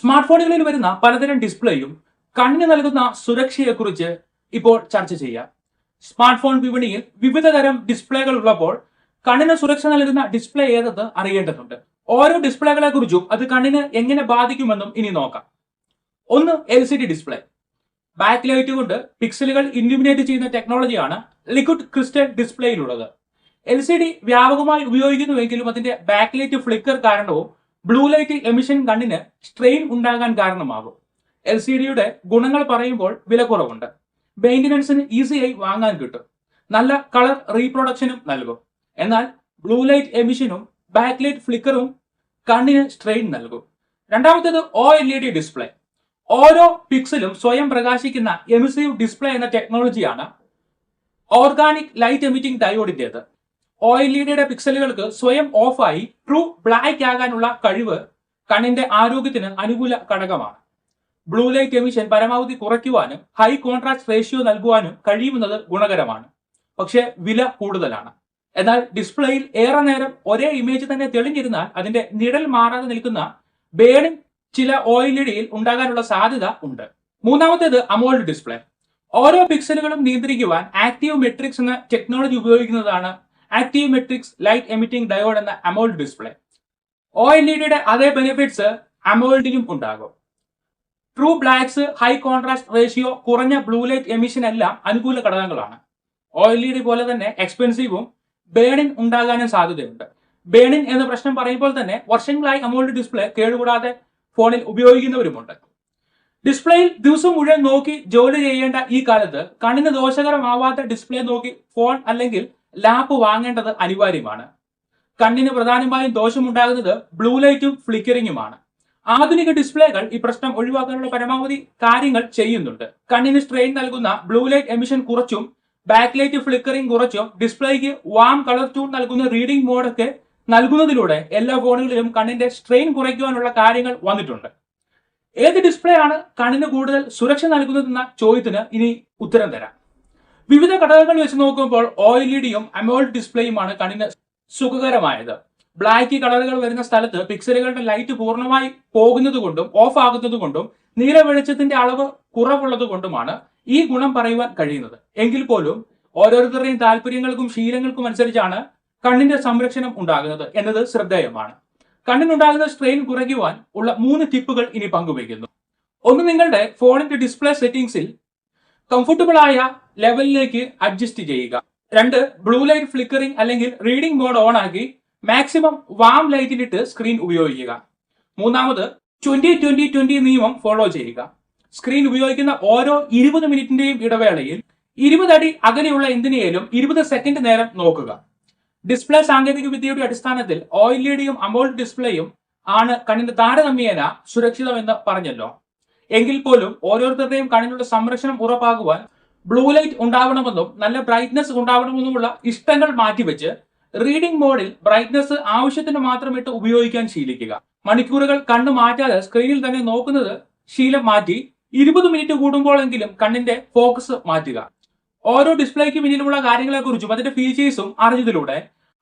Smart ഫോണുകളിൽ വരുന്ന പലതരം ഡിസ്പ്ലേയും കണ്ണിന് നൽകുന്ന സുരക്ഷയെക്കുറിച്ച് ഇപ്പോൾ ചർച്ച ചെയ്യാം. സ്മാർട്ട് ഫോൺ വിപണിയിൽ വിവിധ തരം ഡിസ്പ്ലേകൾ ഉള്ളപ്പോൾ കണ്ണിന് സുരക്ഷ നൽകുന്ന ഡിസ്പ്ലേ ഏതെന്ന് അറിയേണ്ടതുണ്ട്. ഓരോ ഡിസ്പ്ലേകളെ കുറിച്ചും അത് കണ്ണിന് എങ്ങനെ ബാധിക്കുമെന്നും ഇനി നോക്കാം. ഒന്ന്, LCD ഡിസ്പ്ലേ. ബാക്ക് ലൈറ്റ് കൊണ്ട് പിക്സലുകൾ ഇല്യൂമിനേറ്റ് ചെയ്യുന്ന ടെക്നോളജിയാണ് ലിക്വിഡ് ക്രിസ്റ്റൽ ഡിസ്പ്ലേയിലുള്ളത്. LCD വ്യാപകമായി ഉപയോഗിക്കുന്നുവെങ്കിലും അതിന്റെ ബാക്ക് ലൈറ്റ് ഫ്ലിക്കർ കാരണവും ബ്ലൂ ലൈറ്റ് എമിഷൻ കണ്ണിന് സ്ട്രെയിൻ ഉണ്ടാകാൻ കാരണമാകും. LCDയുടെ ഗുണങ്ങൾ പറയുമ്പോൾ വില കുറവുണ്ട്, മെയിൻ്റനൻസിന് ഈസിയായി വാങ്ങാൻ കിട്ടും, നല്ല കളർ റീപ്രൊഡക്ഷനും നൽകും. എന്നാൽ ബ്ലൂ ലൈറ്റ് എമിഷനും ബാക്ക് ലൈറ്റ് ഫ്ലിക്കറും കണ്ണിന് സ്ട്രെയിൻ നൽകും. രണ്ടാമത്തേത് OLED ഡിസ്പ്ലേ. ഓരോ പിക്സലും സ്വയം പ്രകാശിക്കുന്ന എമിസീവ് ഡിസ്പ്ലേ എന്ന ടെക്നോളജിയാണ് ഓർഗാനിക് ലൈറ്റ് എമിറ്റിംഗ് ഡയോഡിന്റേത്. OLEDയുടെ പിക്സലുകൾക്ക് സ്വയം ഓഫായി ട്രൂ ബ്ലാക്ക് ആകാനുള്ള കഴിവ് കണ്ണിന്റെ ആരോഗ്യത്തിന് അനുകൂല ഘടകമാണ്. ബ്ലൂ ലൈറ്റ് എമിഷൻ പരമാവധി കുറയ്ക്കുവാനും ഹൈ കോൺട്രാസ്റ്റ് റേഷ്യോ നൽകുവാനും കഴിയുമെന്നത് ഗുണകരമാണ്, പക്ഷേ വില കൂടുതലാണ്. എന്നാൽ ഡിസ്പ്ലേയിൽ ഏറെ നേരം ഒരേ ഇമേജ് തന്നെ തെളിഞ്ഞിരുന്നാൽ അതിന്റെ നിഴൽ മാറാതെ നിൽക്കുന്ന ബേണിംഗ് ചില OLEDയിൽ ഉണ്ടാകാനുള്ള സാധ്യത ഉണ്ട്. മൂന്നാമത്തേത് AMOLED ഡിസ്പ്ലേ. ഓരോ പിക്സലുകളും നിയന്ത്രിക്കുവാൻ ആക്റ്റീവ് മെട്രിക്സ് എന്ന ടെക്നോളജി ഉപയോഗിക്കുന്നതാണ് active matrix light emitting diode എന്ന AMOLED ഡിസ്പ്ലേ. OLEDയുടെ അതേ ബെനിഫിറ്റ്സ് AMOLEDിനും ഉണ്ടാകും. True blanks, high contrast ratio, കുറഞ്ഞ ബ്ലൂ ലൈറ്റ് എമിഷൻ എല്ലാം അനുകൂല ഘടകങ്ങളാണ്. OLED പോലെ തന്നെ എക്സ്പെൻസീവും ബേണിംഗ് ഉണ്ടാകാനും സാധ്യതയുണ്ട്. ബേണിംഗ് എന്ന പ്രശ്നം പറയുമ്പോൾ തന്നെ വർഷങ്ങളായി AMOLED ഡിസ്പ്ലേ കേടുകൂടാതെ ഫോണിൽ ഉപയോഗിക്കുന്നവരുമുണ്ട്. ഡിസ്പ്ലേയിൽ ദിവസം മുഴുവൻ നോക്കി ജോലി ചെയ്യേണ്ട ഈ കാലത്ത് കണ്ണിന് ദോഷകരമാവാത്ത ഡിസ്പ്ലേ നോക്കി ഫോൺ അല്ലെങ്കിൽ ലാപ്പ് വാങ്ങേണ്ടത് അനിവാര്യമാണ്. കണ്ണിന് പ്രധാനമായും ദോഷമുണ്ടാകുന്നത് ബ്ലൂ ലൈറ്റും ഫ്ലിക്കറിങ്ങുമാണ്. ആധുനിക ഡിസ്പ്ലേകൾ ഈ പ്രശ്നം ഒഴിവാക്കാനുള്ള പരമാവധി കാര്യങ്ങൾ ചെയ്യുന്നുണ്ട്. കണ്ണിന് സ്ട്രെയിൻ നൽകുന്ന ബ്ലൂ ലൈറ്റ് എമിഷൻ കുറച്ചും ബാക്ക് ലൈറ്റ് ഫ്ലിക്കറിംഗ് കുറച്ചും ഡിസ്പ്ലേക്ക് വാം കളർ ട്യൂൺ നൽകുന്ന റീഡിംഗ് മോഡൊക്കെ നൽകുന്നതിലൂടെ എല്ലാ ഫോണുകളിലും കണ്ണിന്റെ സ്ട്രെയിൻ കുറയ്ക്കുവാനുള്ള കാര്യങ്ങൾ വന്നിട്ടുണ്ട്. ഏത് ഡിസ്പ്ലേ ആണ് കണ്ണിന് കൂടുതൽ സുരക്ഷ നൽകുന്നതെന്ന ചോദ്യത്തിന് ഇനി ഉത്തരം തരാം. വിവിധ ഘടകങ്ങൾ വെച്ച് നോക്കുമ്പോൾ OLEDയും AMOLED ഡിസ്പ്ലേയുമാണ് കണ്ണിന് സുഖകരമായത്. ബ്ലാക്ക് കളറുകൾ വരുന്ന സ്ഥലത്ത് പിക്സലുകളുടെ ലൈറ്റ് പൂർണ്ണമായി പോകുന്നത് കൊണ്ടും ഓഫ് ആകുന്നത് കൊണ്ടും നീല വെളിച്ചത്തിന്റെ അളവ് കുറവുള്ളത് കൊണ്ടുമാണ് ഈ ഗുണം പറയുവാൻ കഴിയുന്നത്. എങ്കിൽ പോലും ഓരോരുത്തരുടെയും താല്പര്യങ്ങൾക്കും ശീലങ്ങൾക്കും അനുസരിച്ചാണ് കണ്ണിന്റെ സംരക്ഷണം ഉണ്ടാകുന്നത് എന്നത് ശ്രദ്ധേയമാണ്. കണ്ണിനുണ്ടാകുന്ന സ്ട്രെയിൻ കുറയ്ക്കുവാൻ ഉള്ള 3 ടിപ്പുകൾ ഇനി പങ്കുവയ്ക്കുന്നു. ഒന്ന്, നിങ്ങളുടെ ഫോണിന്റെ ഡിസ്പ്ലേ സെറ്റിംഗ്സിൽ കംഫർട്ടബിൾ ആയ ലെവലിലേക്ക് അഡ്ജസ്റ്റ് ചെയ്യുക. 2, ബ്ലൂ ലൈറ്റ് ഫ്ലിക്കറിംഗ് അല്ലെങ്കിൽ റീഡിംഗ് മോഡ് ഓൺ ആക്കി മാക്സിമം വാം ലൈറ്റിലിട്ട് സ്ക്രീൻ ഉപയോഗിക്കുക. 3, 20-20-20 നിയമം ഫോളോ ചെയ്യുക. സ്ക്രീൻ ഉപയോഗിക്കുന്ന ഓരോ 20 മിനിറ്റിന്റെയും ഇടവേളയിൽ 20 അടി അകലെയുള്ള എന്തിനേലും 20 സെക്കൻഡ് നേരം നോക്കുക. ഡിസ്പ്ലേ സാങ്കേതിക വിദ്യയുടെ അടിസ്ഥാനത്തിൽ OLEDയും AMOLED ഡിസ്പ്ലേയും ആണ് കണ്ണിന്റെ താരതമ്യേന സുരക്ഷിതമെന്ന് പറഞ്ഞല്ലോ. എങ്കിൽ പോലും ഓരോരുത്തരുടെയും കണ്ണിനുള്ള സംരക്ഷണം ഉറപ്പാക്കുവാൻ ബ്ലൂ ലൈറ്റ് ഉണ്ടാവണമെന്നും നല്ല ബ്രൈറ്റ്നസ് ഉണ്ടാവണമെന്നുമുള്ള ഇഷ്ടങ്ങൾ മാറ്റിവെച്ച് റീഡിംഗ് മോഡിൽ ബ്രൈറ്റ്നസ് ആവശ്യത്തിന് മാത്രം ഇട്ട് ഉപയോഗിക്കാൻ ശീലിക്കുക. മണിക്കൂറുകൾ കണ്ണ് മാറ്റാതെ സ്ക്രീനിൽ തന്നെ നോക്കുന്നത് ശീലം മാറ്റി 20 മിനിറ്റ് കൂടുമ്പോഴെങ്കിലും കണ്ണിന്റെ ഫോക്കസ് മാറ്റുക. ഓരോ ഡിസ്പ്ലേക്ക് പിന്നിലുമുള്ള കാര്യങ്ങളെക്കുറിച്ചും അതിന്റെ ഫീച്ചേഴ്സും അറിഞ്ഞതിലൂടെ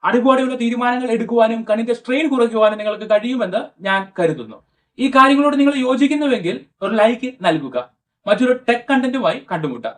അടിപൊളിയുള്ള തീരുമാനങ്ങൾ എടുക്കുവാനും കണ്ണിന്റെ സ്ട്രെയിൻ കുറയ്ക്കുവാനും നിങ്ങൾക്ക് കഴിയുമെന്ന് ഞാൻ കരുതുന്നു. ഈ കാര്യങ്ങളോട് നിങ്ങൾ യോജിക്കുന്നുവെങ്കിൽ ഒരു ലൈക്ക് നൽകുക. മറ്റൊരു ടെക് കണ്ടന്റുമായി കണ്ടുമുട്ടാം.